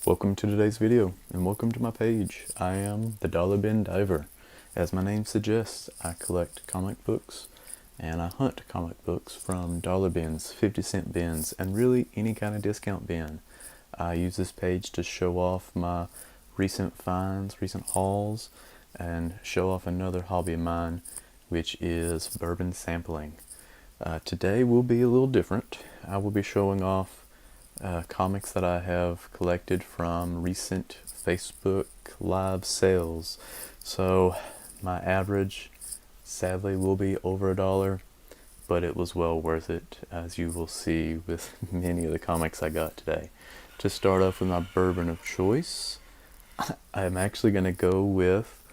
Welcome to today's video, and welcome to my page. I am the Dollar Bin Diver. As my name suggests, I collect comic books, and I hunt comic books from dollar bins, 50-cent bins, and really any kind of discount bin. I use this page to show off my recent finds, recent hauls, and show off another hobby of mine, which is bourbon sampling. Today will be a little different. I will be showing off comics that I have collected from recent Facebook live sales. So my average sadly will be over $1, but it was well worth it, as you will see with many of the comics I got today. To start off with my bourbon of choice, I'm actually going to go with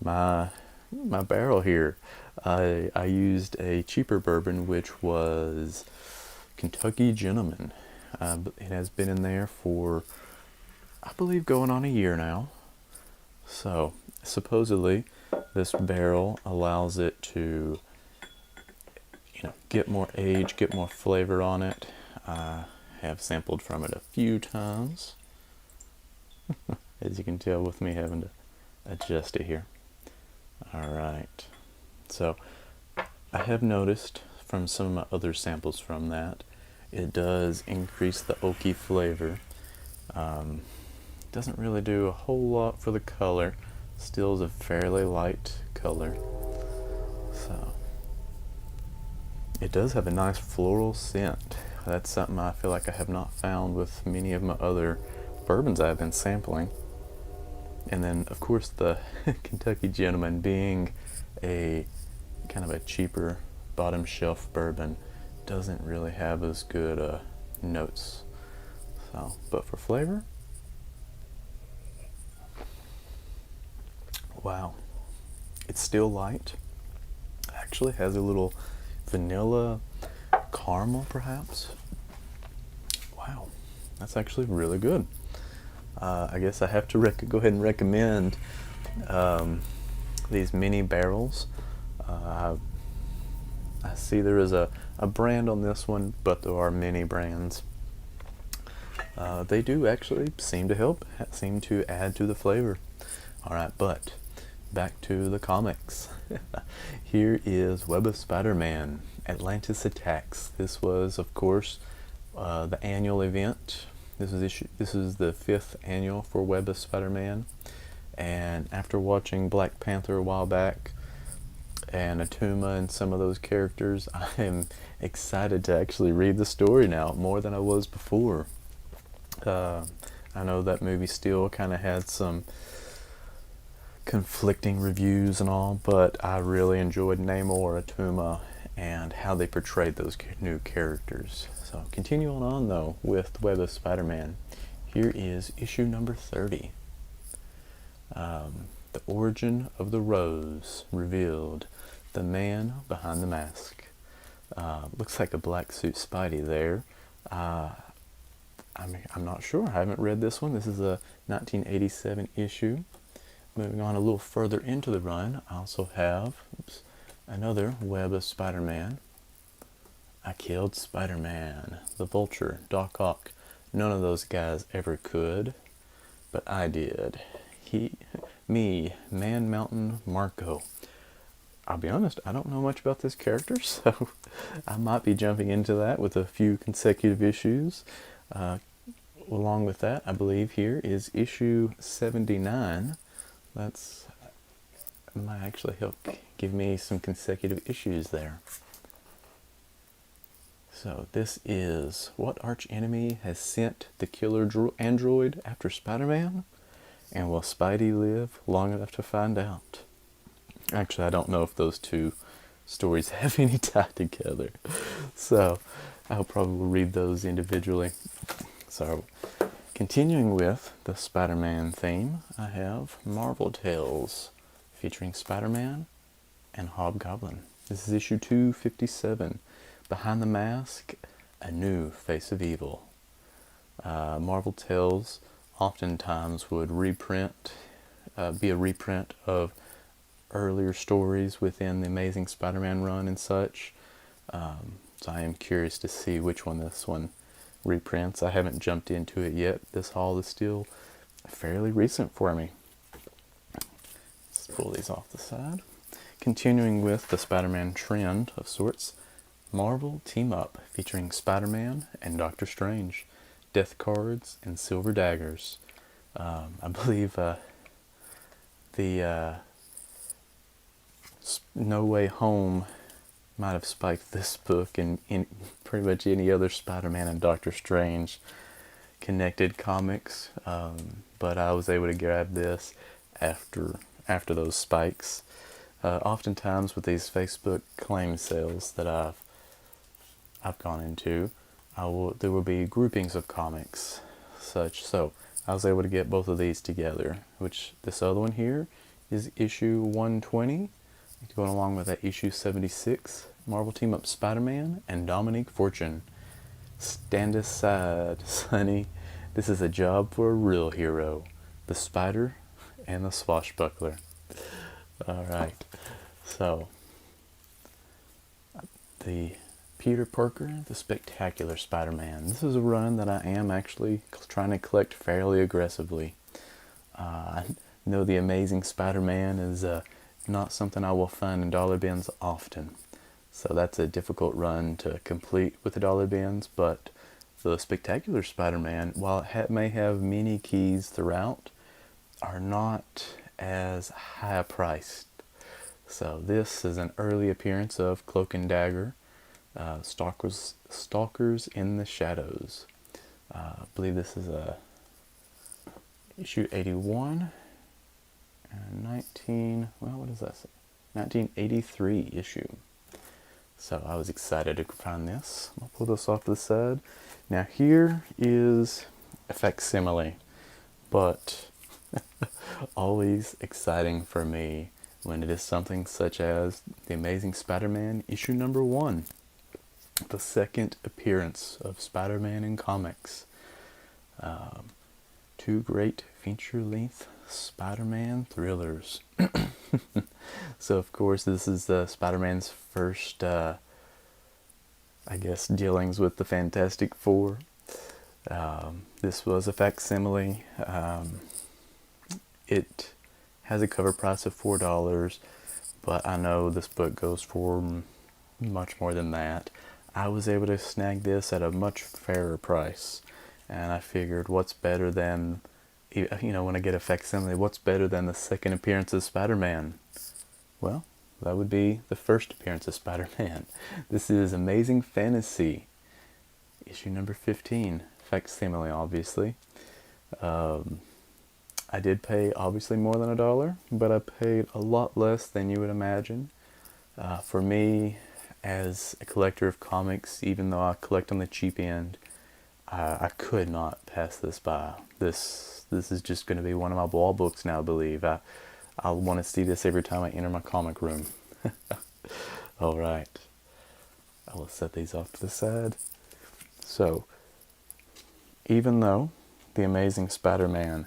my barrel here. I used a cheaper bourbon, which was Kentucky Gentleman. It has been in there for, I believe, going on a year now. So supposedly this barrel allows it to, get more age, get more flavor on it. I have sampled from it a few times, as you can tell with me having to adjust it here. Alright, so I have noticed from some of my other samples from that, it does increase the oaky flavor. Doesn't really do a whole lot for the color. Still is a fairly light color. So it does have a nice floral scent. That's something I feel like I have not found with many of my other bourbons I've been sampling. And then of course the Kentucky Gentleman, being a kind of a cheaper bottom shelf bourbon, doesn't really have as good notes. So, but for flavor, wow, it's still light. Actually has a little vanilla caramel perhaps. Wow, that's actually really good. I guess I have to go ahead and recommend these mini barrels. I see there is a brand on this one, but there are many brands. They do actually seem to help, seem to add to the flavor. Alright, but back to the comics. Here is Web of Spider-Man, Atlantis Attacks. This was, of course, the annual event. This is the 5th annual for Web of Spider-Man. And after watching Black Panther a while back, and Atuma and some of those characters, I am excited to actually read the story now, more than I was before. I know that movie still kind of had some conflicting reviews and all, but I really enjoyed Namor, Atuma, and how they portrayed those new characters. So continuing on though with the Web of Spider-Man, here is issue number 30. The Origin of the Rose revealed. The man behind the mask. Looks like a black suit Spidey there. I'm not sure. I haven't read this one. This is a 1987 issue. Moving on a little further into the run, I also have another Web of Spider-Man. I Killed Spider-Man, the Vulture, Doc Ock. None of those guys ever could, but I did. Me, Man Mountain Marco. I'll be honest, I don't know much about this character, so I might be jumping into that with a few consecutive issues. Along with that, I believe here is issue 79. That might actually help give me some consecutive issues there. So this is What Arch Enemy Has Sent the Killer Android After Spider-Man? And will Spidey live long enough to find out? Actually, I don't know if those two stories have any tie together, so I'll probably read those individually. So, continuing with the Spider-Man theme, I have Marvel Tales, featuring Spider-Man and Hobgoblin. This is issue 257, Behind the Mask, A New Face of Evil. Marvel Tales oftentimes would be a reprint of earlier stories within the Amazing Spider-Man run and such. So I am curious to see which one this one reprints. I haven't jumped into it yet. This haul is still fairly recent for me. Let's pull these off the side. Continuing with the Spider-Man trend of sorts, Marvel Team Up featuring Spider-Man and Doctor Strange, Death Cards and Silver Daggers. I believe the No Way Home might have spiked this book and in pretty much any other Spider-Man and Doctor Strange connected comics, but I was able to grab this after those spikes. Oftentimes with these Facebook claim sales that I've gone into, there will be groupings of comics, so I was able to get both of these together. Which this other one here is issue 120, going along with that issue 76, Marvel Team Up Spider-Man and Dominique Fortune. Stand aside, Sonny. This is a job for a real hero, the Spider and the Swashbuckler. All right, so the Peter Parker, the Spectacular Spider-Man. This is a run that I am actually trying to collect fairly aggressively. I know the Amazing Spider-Man is not something I will find in dollar bins often, so that's a difficult run to complete with the dollar bins. But the Spectacular Spider-Man, while it may have many keys throughout, are not as high priced. So this is an early appearance of Cloak and Dagger, Stalkers in the Shadows. I believe this is a issue 81 and 1983 issue. So I was excited to find this. I'll pull this off to the side. Now here is a facsimile, but always exciting for me when it is something such as The Amazing Spider-Man issue number 1, the second appearance of Spider-Man in comics. 2 great feature-length Spider-Man thrillers. So of course this is Spider-Man's first, I guess, dealings with the Fantastic Four. This was a facsimile. It has a cover price of $4, but I know this book goes for much more than that. I was able to snag this at a much fairer price, and I figured, what's better than, when I get a facsimile, what's better than the second appearance of Spider-Man? Well, that would be the first appearance of Spider-Man. This is Amazing Fantasy, issue number 15, facsimile, obviously. I did pay obviously more than $1, but I paid a lot less than you would imagine. For me, as a collector of comics, even though I collect on the cheap end, I could not pass this by. This is just going to be one of my wall books now, I believe. I'll want to see this every time I enter my comic room. Alright, I will set these off to the side. So, even though The Amazing Spider-Man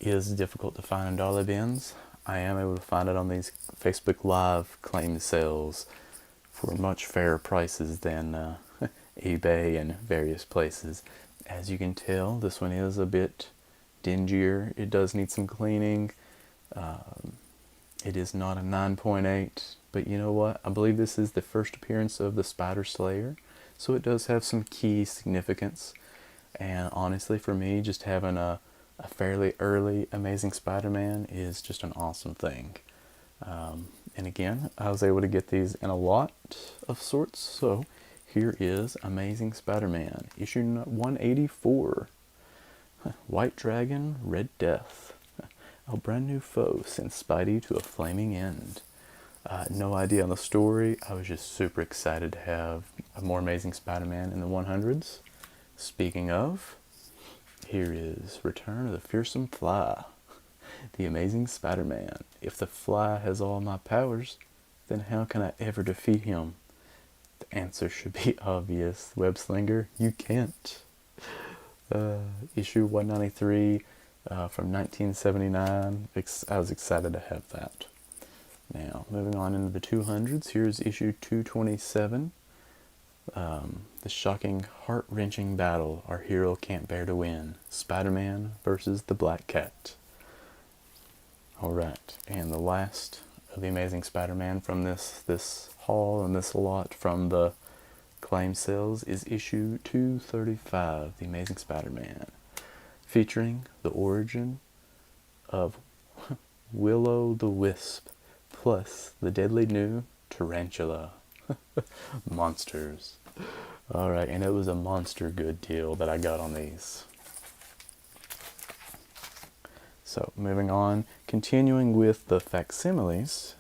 is difficult to find in dollar bins, I am able to find it on these Facebook Live claim sales for much fairer prices than eBay and various places. As you can tell, this one is a bit dingier. It does need some cleaning. It is not a 9.8, but you know what? I believe this is the first appearance of the Spider Slayer, so it does have some key significance. And honestly, for me, just having a fairly early Amazing Spider-Man is just an awesome thing. And again, I was able to get these in a lot of sorts, so here is Amazing Spider-Man, issue 184. White Dragon, Red Death. A brand new foe sends Spidey to a flaming end. No idea on the story. I was just super excited to have a more Amazing Spider-Man in the 100s. Speaking of, here is Return of the Fearsome Fly. The Amazing Spider-Man. If the Fly has all my powers, then how can I ever defeat him? The answer should be obvious. Web Slinger, you can't. Issue 193 from 1979. I was excited to have that. Now, moving on into the 200s, here's issue 227. The shocking, heart-wrenching battle our hero can't bear to win. Spider-Man versus the Black Cat. Alright, and the last of the Amazing Spider-Man from this haul and this lot from the claim sales is issue 235, The Amazing Spider-Man, featuring the origin of Willow the Wisp plus the deadly new Tarantula. Monsters. Alright, and it was a monster good deal that I got on these. So, moving on, continuing with the facsimiles,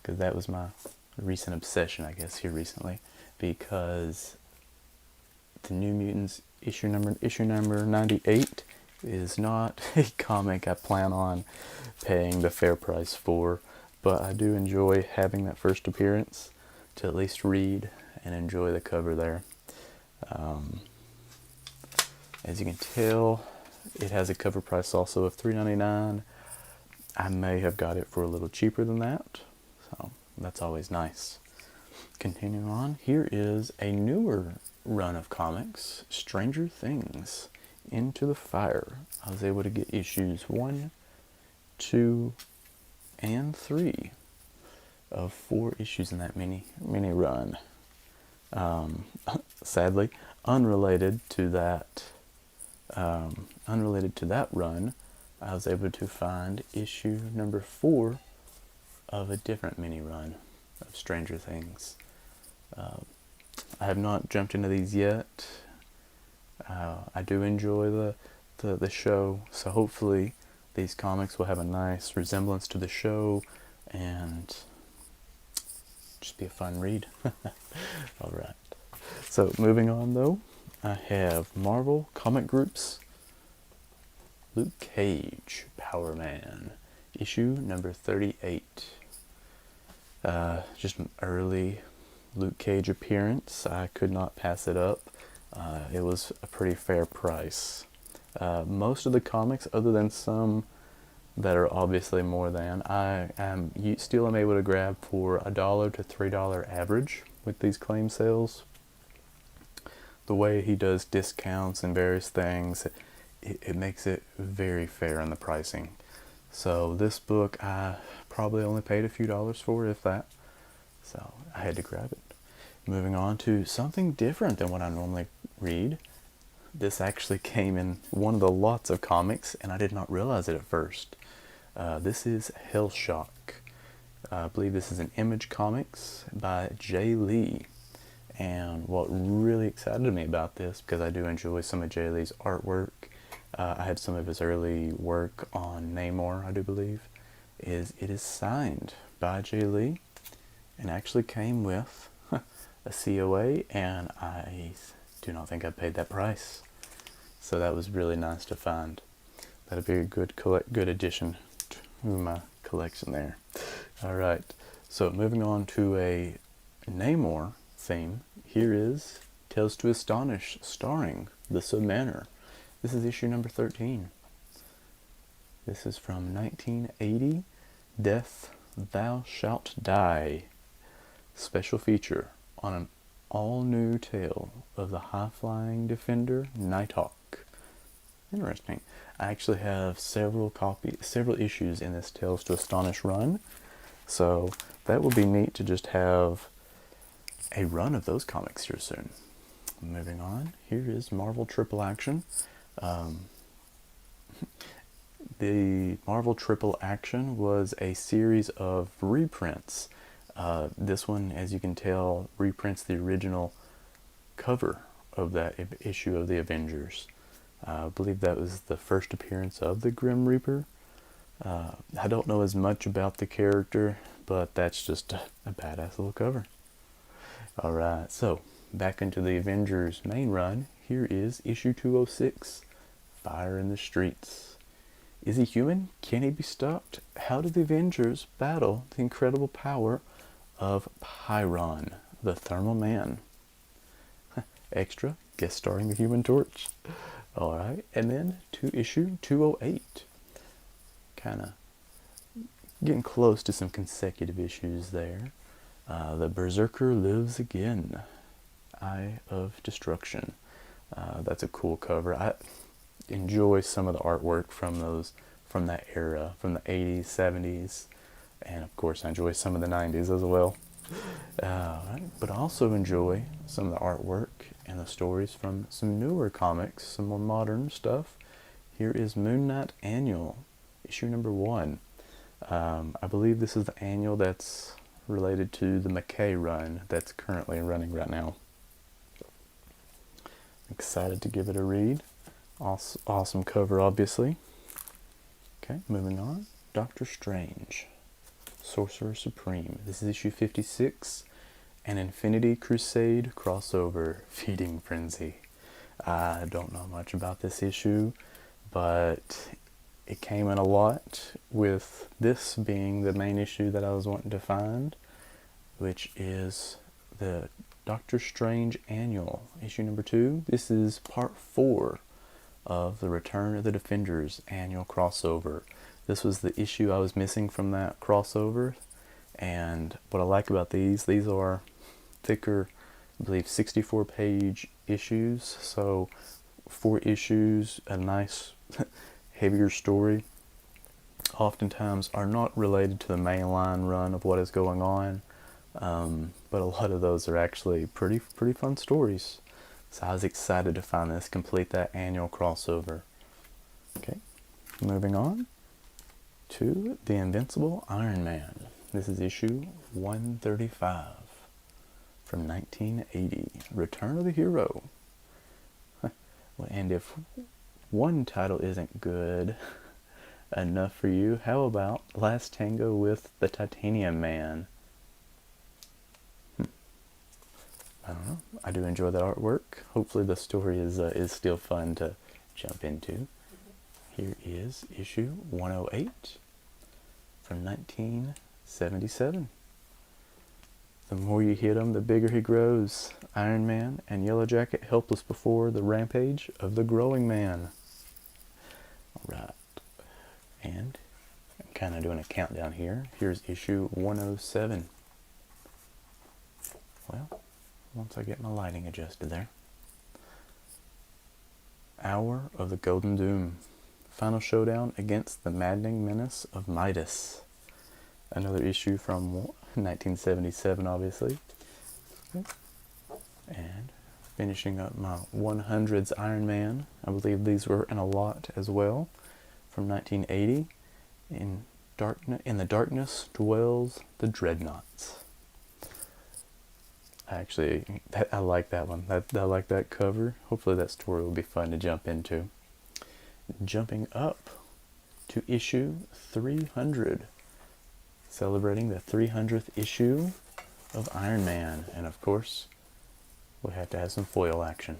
because that was my recent obsession, I guess, here recently, because the New Mutants issue number 98 is not a comic I plan on paying the fair price for, but I do enjoy having that first appearance to at least read and enjoy the cover there. As you can tell, it has a cover price also of $3.99. I may have got it for a little cheaper than that, so that's always nice. Continuing on, here is a newer run of comics, Stranger Things, Into the Fire. I was able to get issues 1, 2, and 3 of 4 issues in that mini run. Sadly, unrelated to that run, I was able to find issue number 4 of a different mini run of Stranger Things. I have not jumped into these yet. I do enjoy the show, so hopefully these comics will have a nice resemblance to the show and just be a fun read. Alright. So, moving on though, I have Marvel Comic Group's Luke Cage, Power Man, issue number 38. Just an early Luke Cage appearance. I could not pass it up. It was a pretty fair price. Most of the comics, other than some that are obviously more than, still am able to grab for $1 to $3 average with these claim sales. The way he does discounts and various things, it makes it very fair in the pricing. So this book I probably only paid a few dollars for, if that. So I had to grab it. Moving on to something different than what I normally read. This actually came in one of the lots of comics, and I did not realize it at first. This is Hellshock. I believe this is an Image Comics by Jay Lee. And what really excited me about this, because I do enjoy some of Jay Lee's artwork, I had some of his early work on Namor, I do believe, is it is signed by Jay Lee and actually came with a COA, and I do not think I paid that price. So that was really nice to find. That'd be a good addition to my collection there. Alright, so moving on to a Namor theme, here is Tales to Astonish, starring the Submariner. This is issue number 13. This is from 1980, Death Thou Shalt Die. Special feature on an all-new tale of the high-flying defender Nighthawk. Interesting. I actually have several issues in this Tales to Astonish run, so that will be neat to just have a run of those comics here soon. Moving on, here is Marvel Triple Action. The Marvel Triple Action was a series of reprints. This one, as you can tell, reprints the original cover of that issue of the Avengers. I believe that was the first appearance of the Grim Reaper. I don't know as much about the character, but that's just a badass little cover. Alright, so back into the Avengers main run. Here is issue 206, Fire in the Streets. Is he human? Can he be stopped? How do the Avengers battle the incredible power of Pyron, the Thermal Man? Extra, guest starring the Human Torch. Alright, and then to issue 208. Kind of getting close to some consecutive issues there. The Berserker Lives Again. Eye of Destruction. That's a cool cover. I enjoy some of the artwork from that era, from the 80s, 70s, and of course I enjoy some of the 90s as well. But I also enjoy some of the artwork and the stories from some newer comics, some more modern stuff. Here is Moon Knight Annual, issue number 1. I believe this is the annual that's related to the McKay run that's currently running right now. Excited to give it a read. Awesome cover, obviously. Okay, moving on. Doctor Strange, Sorcerer Supreme. This is issue 56, an Infinity Crusade crossover, Feeding Frenzy. I don't know much about this issue, but it came in a lot, with this being the main issue that I was wanting to find, which is the Doctor Strange Annual, issue number 2. This is part 4 of the Return of the Defenders annual crossover. This was the issue I was missing from that crossover, and what I like about these are thicker, I believe 64 page issues, so 4 issues, a nice heavier story, oftentimes are not related to the mainline run of what is going on, but a lot of those are actually pretty fun stories. So I was excited to find this, complete that annual crossover. Okay, moving on to the Invincible Iron Man. This is issue 135 from 1980, Return of the Hero. And if one title isn't good enough for you, how about Last Tango with the Titanium Man? I don't know. I do enjoy that artwork. Hopefully the story is still fun to jump into. Here is issue 108 from 1977. The more you hit him, the bigger he grows. Iron Man and Yellow Jacket helpless before the rampage of the growing man. Alright. And I'm kind of doing a countdown here. Here's issue 107. Well, once I get my lighting adjusted there. Hour of the Golden Doom. Final showdown against the maddening menace of Midas. Another issue from 1977, obviously. And finishing up my 100s Iron Man. I believe these were in a lot as well. From 1980. In the darkness dwells the dreadnoughts. Actually, I like that one. I like that cover. Hopefully that story will be fun to jump into. Jumping up to issue 300. Celebrating the 300th issue of Iron Man. And of course, we have to have some foil action.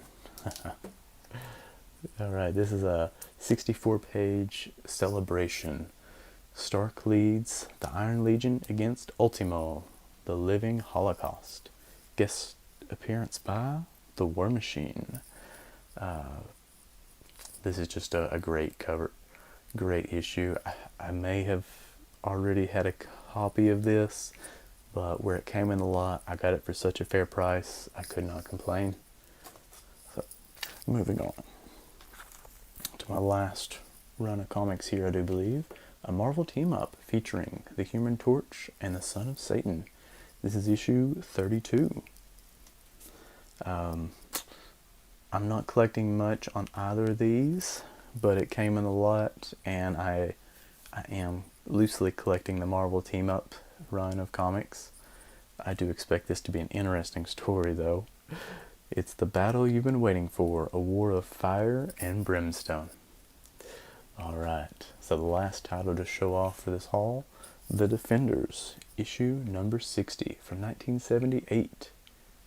Alright, this is a 64-page celebration. Stark leads the Iron Legion against Ultimo, the Living Holocaust. Guest appearance by the War Machine. This is just a great cover, great issue. I may have already had a copy of this, but where it came in a lot, I got it for such a fair price, I could not complain. So, moving on to my last run of comics here, I do believe. A Marvel team-up featuring the Human Torch and the Son of Satan. This is issue 32. I'm not collecting much on either of these, but it came in a lot, and I am loosely collecting the Marvel team-up run of comics. I do expect this to be an interesting story, though. It's the battle you've been waiting for, a war of fire and brimstone. Alright, so the last title to show off for this haul, The Defenders, issue number 60 from 1978.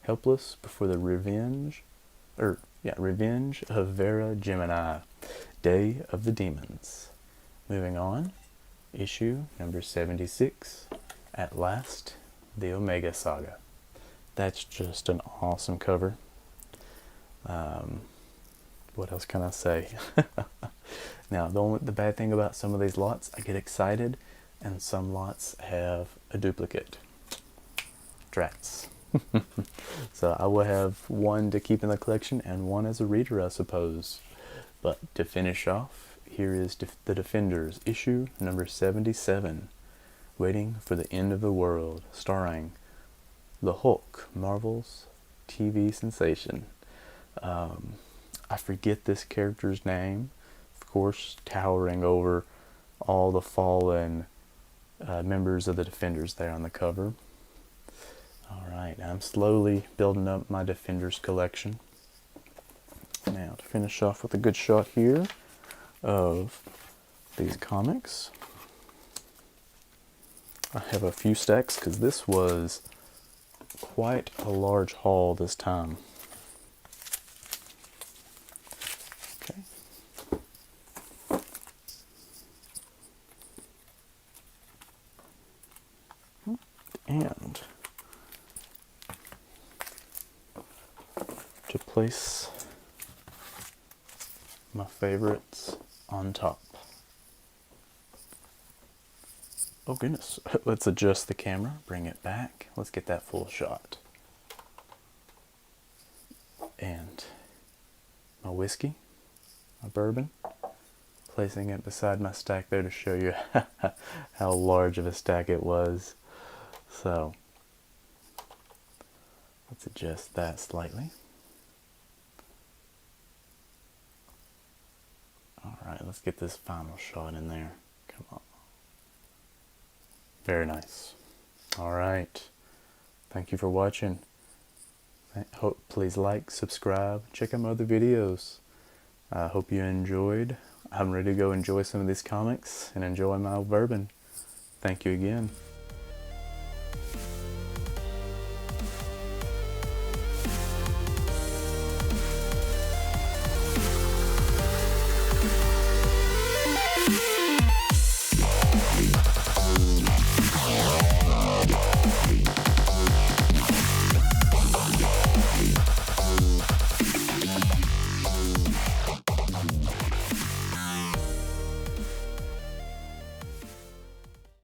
Helpless before the revenge of Vera Gemini, Day of the Demons. Moving on, issue number 76, At Last, the Omega Saga. That's just an awesome cover. What else can I say? Now, the bad thing about some of these lots, I get excited, and some lots have a duplicate. Drats. So I will have one to keep in the collection and one as a reader, I suppose. But to finish off, here is The Defenders, issue number 77, Waiting for the End of the World, starring the Hulk, Marvel's TV sensation. I forget this character's name, of course, towering over all the fallen members of the Defenders there on the cover. Alright, I'm slowly building up my Defenders collection. Now, to finish off with a good shot here of these comics, I have a few stacks because this was quite a large haul this time. Okay. And to place my favorites on top. Oh goodness, let's adjust the camera, bring it back. Let's get that full shot. And my whiskey, my bourbon, placing it beside my stack there to show you how large of a stack it was. So, let's adjust that slightly. Alright, let's get this final shot in there. Come on. Very nice. Alright. Thank you for watching. Please like, subscribe, check out my other videos. I hope you enjoyed. I'm ready to go enjoy some of these comics and enjoy my bourbon. Thank you again.